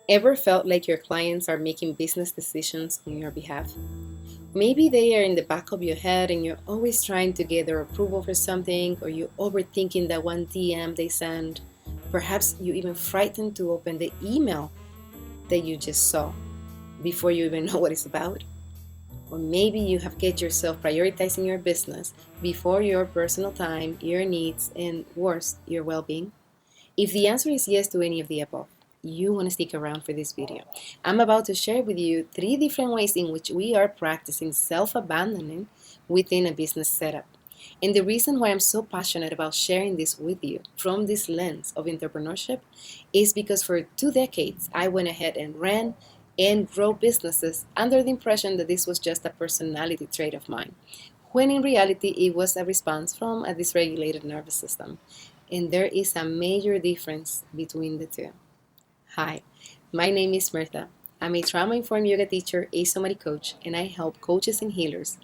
Ever felt like your clients are making business decisions on your behalf? Maybe they are in the back of your head and you're always trying to get their approval for something, or you're overthinking that one DM they send. Perhaps you even frightened to open the email that you just saw before you even know what it's about. Or maybe you have get yourself prioritizing your business before your personal time, your needs, and worse, your well-being. If the answer is yes to any of the above, you want to stick around for this video. I'm about to share with you 3 different ways in which we are practicing self-abandonment within a business setup. And the reason why I'm so passionate about sharing this with you from this lens of entrepreneurship is because for 2 decades, I went ahead and ran and grow businesses under the impression that this was just a personality trait of mine, when in reality it was a response from a dysregulated nervous system. And there is a major difference between the two. Hi, my name is Mirtha. I'm a trauma-informed yoga teacher, a somatic coach, and I help coaches and healers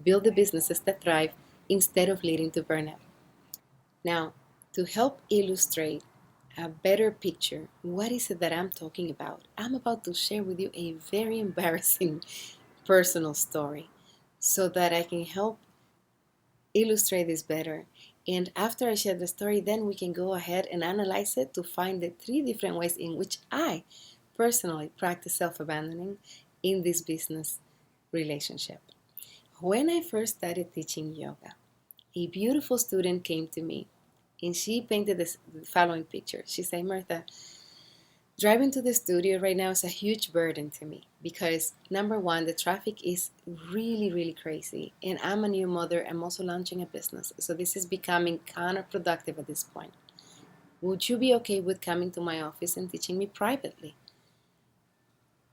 build the businesses that thrive instead of leading to burnout. Now, to help illustrate a better picture, what is it that I'm talking about? I'm about to share with you a very embarrassing personal story so that I can help illustrate this better. And after I share the story, then we can go ahead and analyze it to find the 3 different ways in which I personally practice self-abandoning in this business relationship. When I first started teaching yoga, a beautiful student came to me and she painted the following picture. She said, Martha, driving to the studio right now is a huge burden to me because number one, the traffic is really, really crazy. And I'm a new mother. I'm also launching a business. So this is becoming counterproductive at this point. Would you be okay with coming to my office and teaching me privately?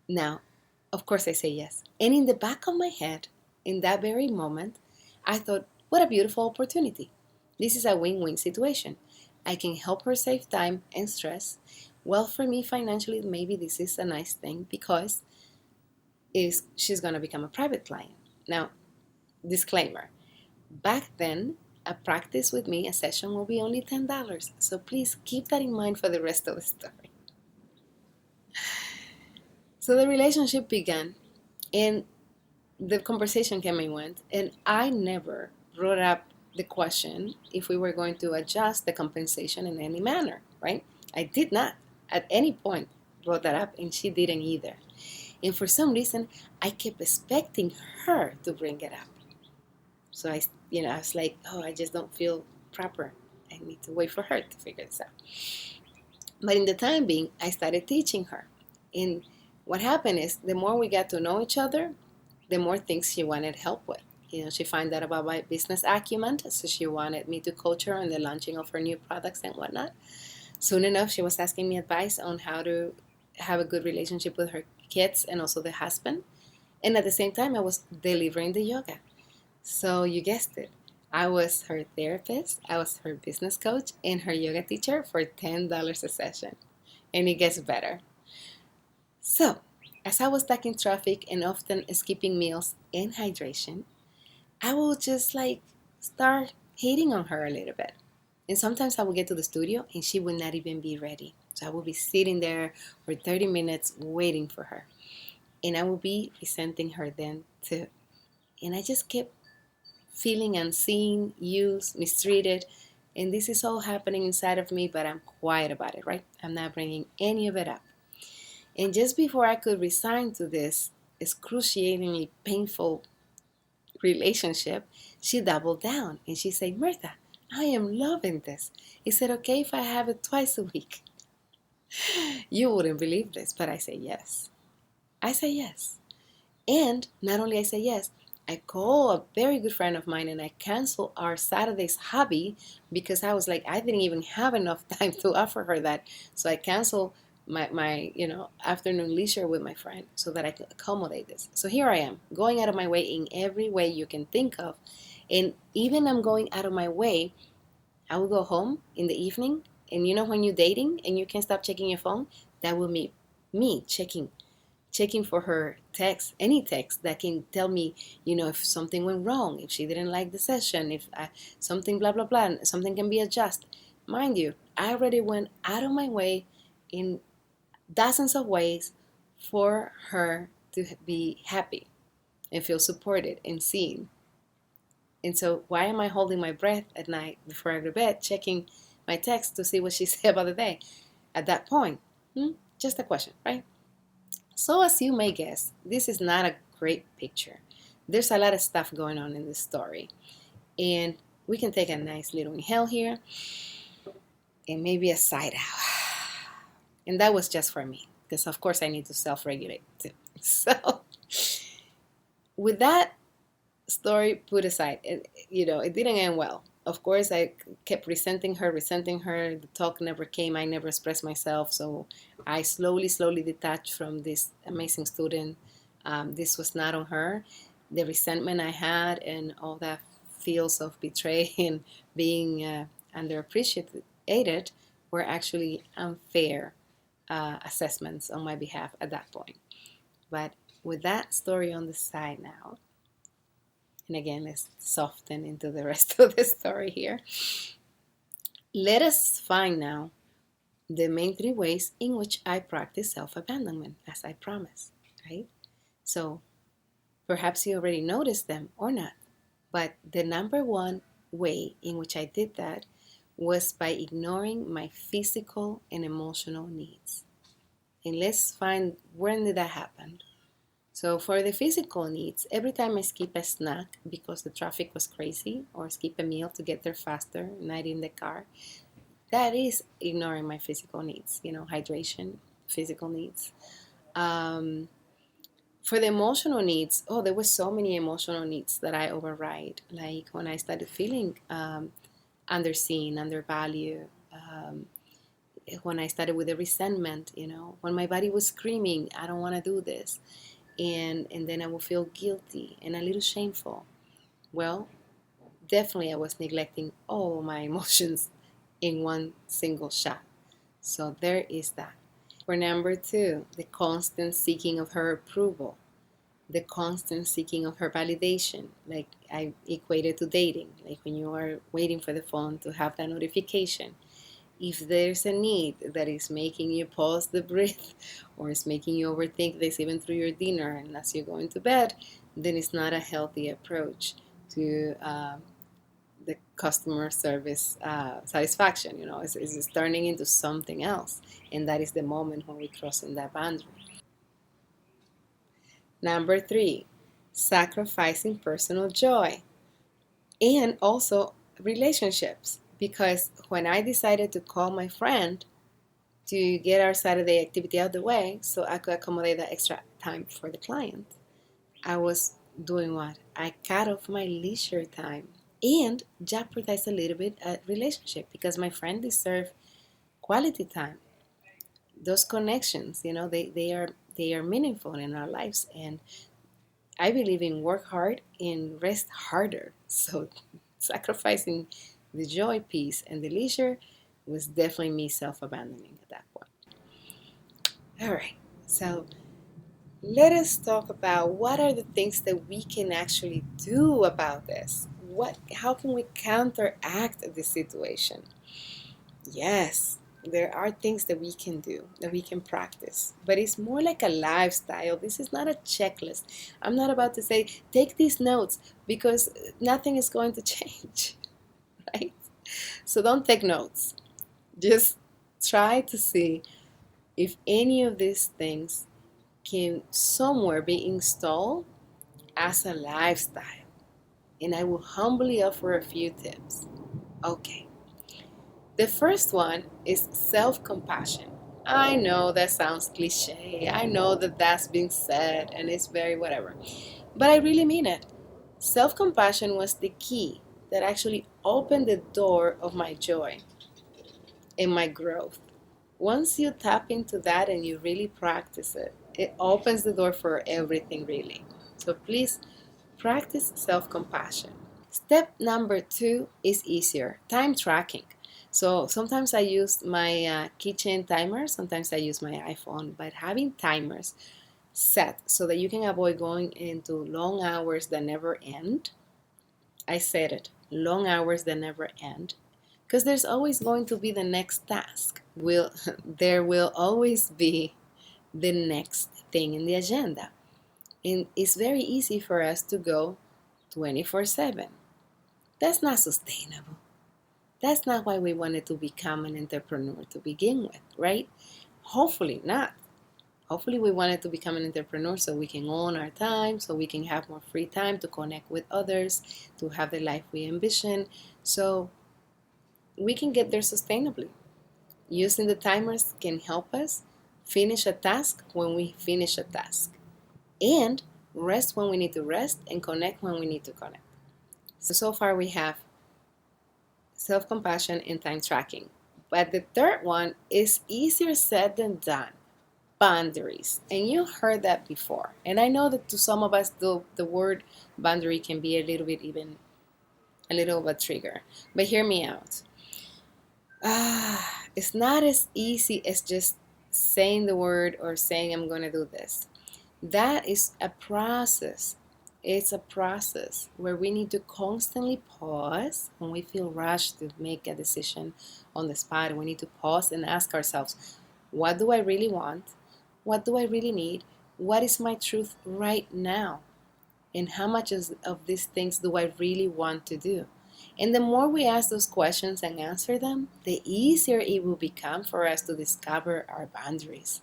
Now, of course, I say yes. And in the back of my head, in that very moment, I thought, what a beautiful opportunity. This is a win-win situation. I can help her save time and stress. Well, for me, financially, maybe this is a nice thing because she's going to become a private client. Now, disclaimer, back then, a practice with me, a session will be only $10. So please keep that in mind for the rest of the story. So the relationship began and the conversation came and went, and I never brought up the question if we were going to adjust the compensation in any manner, right? I did not at any point brought that up, and she didn't either. And for some reason, I kept expecting her to bring it up. So I was like, oh, I just don't feel proper. I need to wait for her to figure this out. But in the time being, I started teaching her. And what happened is the more we got to know each other, the more things she wanted help with. She found out about my business acumen, so she wanted me to coach her on the launching of her new products and whatnot. Soon enough, she was asking me advice on how to have a good relationship with her kids and also the husband. And at the same time, I was delivering the yoga. So you guessed it. I was her therapist, I was her business coach, and her yoga teacher for $10 a session. And it gets better. So, as I was stuck in traffic and often skipping meals and hydration, I will just start hating on her a little bit. And sometimes I will get to the studio and she will not even be ready. So I will be sitting there for 30 minutes waiting for her. And I will be resenting her then too. And I just kept feeling unseen, used, mistreated. And this is all happening inside of me, but I'm quiet about it, right? I'm not bringing any of it up. And just before I could resign to this excruciatingly painful relationship, she doubled down and she said, Mirtha, I am loving this. Is it okay if I have it twice a week? You wouldn't believe this, but I say yes. I say yes. And not only I say yes, I call a very good friend of mine and I cancel our Saturday's hobby because I was like, I didn't even have enough time to offer her that. So I canceled my afternoon leisure with my friend so that I could accommodate this. So here I am, going out of my way in every way you can think of. And even I'm going out of my way, I will go home in the evening. And when you're dating and you can't stop checking your phone, that will be me checking for her text, any text that can tell me, if something went wrong, if she didn't like the session, if something blah, blah, blah, something can be adjusted. Mind you, I already went out of my way in dozens of ways for her to be happy and feel supported and seen. And so, why am I holding my breath at night before I go to bed, checking my text to see what she said about the day at that point? Just a question, right? So, as you may guess, this is not a great picture. There's a lot of stuff going on in this story. And we can take a nice little inhale here and maybe a side out. And that was just for me, because of course I need to self regulate too. So, with that story put aside, it didn't end well. Of course, I kept resenting her. The talk never came. I never expressed myself. So I slowly detached from this amazing student. This was not on her. The resentment I had and all that feels of betrayal and being underappreciated were actually unfair assessments on my behalf at that point. But with that story on the side now, and again, let's soften into the rest of the story here. Let us find now the main three ways in which I practice self-abandonment, as I promised, right? So perhaps you already noticed them or not, but the number one way in which I did that was by ignoring my physical and emotional needs. And let's find when did that happen. So for the physical needs, every time I skip a snack because the traffic was crazy or skip a meal to get there faster, not in the car, that is ignoring my physical needs, hydration, physical needs. For the emotional needs, there were so many emotional needs that I override. Like when I started feeling underseen, undervalued, when I started with the resentment, when my body was screaming, I don't want to do this. And then I will feel guilty and a little shameful. Well, definitely I was neglecting all my emotions in one single shot. So there is that. For number two, the constant seeking of her approval, the constant seeking of her validation, like I equated to dating, like when you are waiting for the phone to have that notification. If there's a need that is making you pause the breath or is making you overthink this even through your dinner and as you're going to bed, then it's not a healthy approach to the customer service satisfaction. It's turning into something else, and that is the moment when we cross in that boundary. Number three, sacrificing personal joy and also relationships, because when I decided to call my friend to get our Saturday activity out of the way so I could accommodate that extra time for the client, I was doing what? I cut off my leisure time and jeopardized a little bit a relationship, because my friend deserved quality time. Those connections, they are meaningful in our lives, and I believe in work hard and rest harder. So sacrificing the joy piece and the leisure was definitely me self-abandoning at that point. All right, so let us talk about what are the things that we can actually do about this. How can we counteract the situation? Yes, there are things that we can do, that we can practice, but it's more like a lifestyle. This is not a checklist. I'm not about to say, take these notes, because nothing is going to change, right? So don't take notes. Just try to see if any of these things can somewhere be installed as a lifestyle. And I will humbly offer a few tips. Okay. The first one is self-compassion. I know that sounds cliche. I know that that's being said and it's very whatever. But I really mean it. Self-compassion was the key that actually opened the door of my joy and my growth. Once you tap into that and you really practice it, it opens the door for everything, really. So please practice self-compassion. Step number two is easier, time tracking. So sometimes I use my kitchen timer, sometimes I use my iPhone, but having timers set so that you can avoid going into long hours that never end. I said it, long hours that never end, because there's always going to be the next task. There will always be the next thing in the agenda. And it's very easy for us to go 24/7. That's not sustainable. That's not why we wanted to become an entrepreneur to begin with, right? Hopefully not. Hopefully we wanted to become an entrepreneur so we can own our time, so we can have more free time to connect with others, to have the life we envision, so we can get there sustainably. Using the timers can help us finish a task when we finish a task, and rest when we need to rest, and connect when we need to connect. So far we have self-compassion and time tracking. But the third one is easier said than done. Boundaries. And you heard that before. And I know that to some of us the word boundary can be a little bit even a little of a trigger. But hear me out. It's not as easy as just saying the word or saying I'm gonna do this. That is a process. It's a process where we need to constantly pause when we feel rushed to make a decision on the spot. We need to pause and ask ourselves, what do I really want? What do I really need? What is my truth right now? And how much of these things do I really want to do? And the more we ask those questions and answer them, the easier it will become for us to discover our boundaries.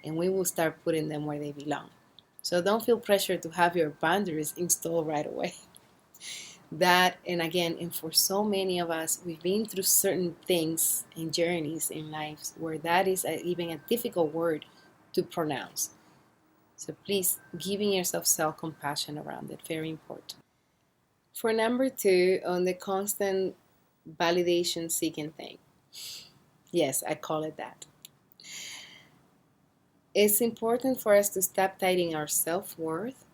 And we will start putting them where they belong. So don't feel pressure to have your boundaries installed right away. That, and again, and for so many of us, we've been through certain things and journeys in lives where that is even a difficult word to pronounce. So please, giving yourself self-compassion around it, very important. For number two, on the constant validation seeking thing. Yes, I call it that. It's important for us to stop tying our self-worth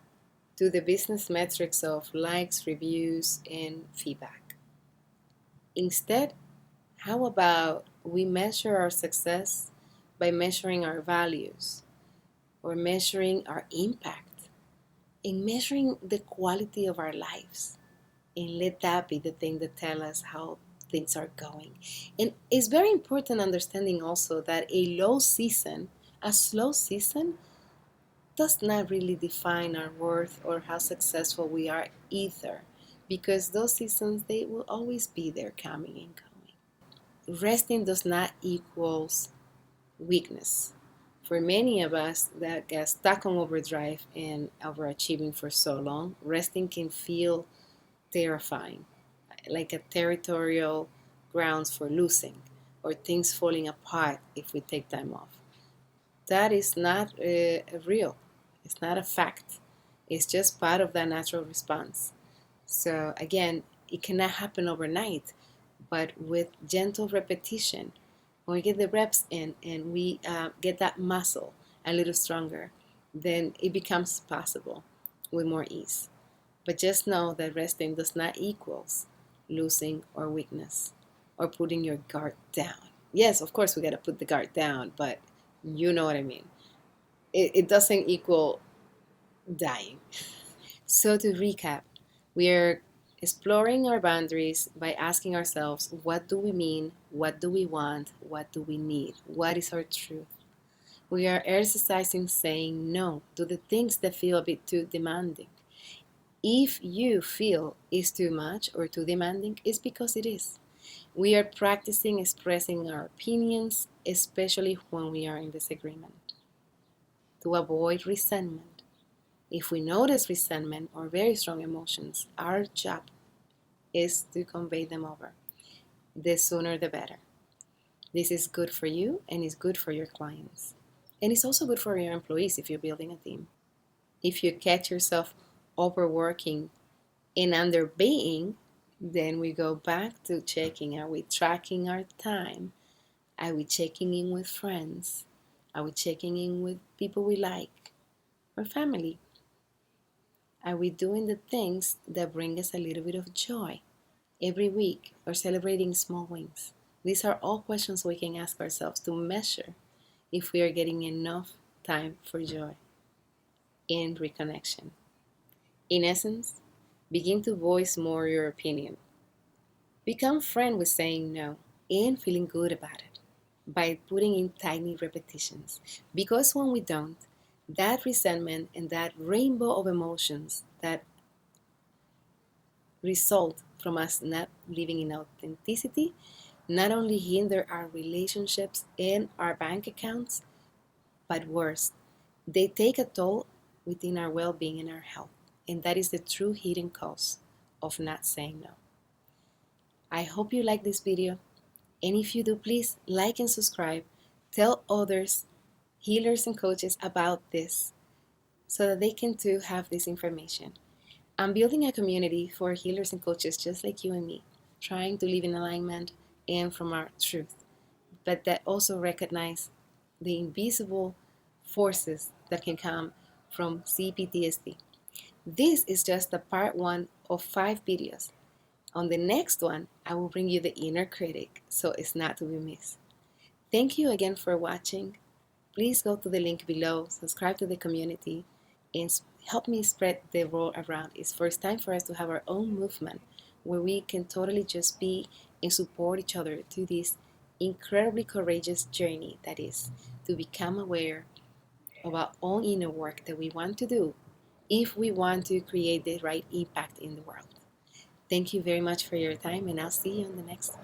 to the business metrics of likes, reviews, and feedback. Instead, how about we measure our success by measuring our values or measuring our impact and measuring the quality of our lives? And let that be the thing that tell us how things are going. And it's very important understanding also that a slow season, does not really define our worth or how successful we are either, because those seasons, they will always be there, coming and going. Resting does not equals weakness. For many of us that get stuck on overdrive and overachieving for so long, resting can feel terrifying, like a territorial grounds for losing or things falling apart if we take time off. That is not real. It's not a fact. It's just part of that natural response. So again, it cannot happen overnight, but with gentle repetition, when we get the reps in and we get that muscle a little stronger, then it becomes possible with more ease. But just know that resting does not equals losing or weakness or putting your guard down. Yes, of course we got to put the guard down, but you know what I mean. It doesn't equal dying. So to recap, we are exploring our boundaries by asking ourselves, what do we mean? What do we want? What do we need? What is our truth? We are exercising saying no to the things that feel a bit too demanding. If you feel it's too much or too demanding, it's because it is. We are practicing expressing our opinions, especially when we are in disagreement, to avoid resentment. If we notice resentment or very strong emotions, our job is to convey them over. The sooner the better. This is good for you and it's good for your clients. And it's also good for your employees if you're building a team. If you catch yourself overworking and underbaying, then we go back to checking, are we tracking our time? Are we checking in with friends? Are we checking in with people we like or family? Are we doing the things that bring us a little bit of joy every week or celebrating small wins? These are all questions we can ask ourselves to measure if we are getting enough time for joy and reconnection. In essence, begin to voice more your opinion. Become friend with saying no and feeling good about it. by putting in tiny repetitions. Because when we don't, that resentment and that rainbow of emotions that result from us not living in authenticity not only hinder our relationships and our bank accounts, but worse, they take a toll within our well being and our health. And that is the true hidden cause of not saying no. I hope you like this video. And if you do, please like and subscribe. Tell others, healers and coaches, about this so that they can too have this information. I'm building a community for healers and coaches just like you and me, trying to live in alignment and from our truth, but that also recognize the invisible forces that can come from CPTSD. This is just the part one of 5 videos. On the next one, I will bring you the inner critic, so it's not to be missed. Thank you again for watching. Please go to the link below, subscribe to the community, and help me spread the word around. It's first time for us to have our own movement where we can totally just be and support each other to this incredibly courageous journey that is to become aware of our own inner work that we want to do if we want to create the right impact in the world. Thank you very much for your time, and I'll see you on the next one.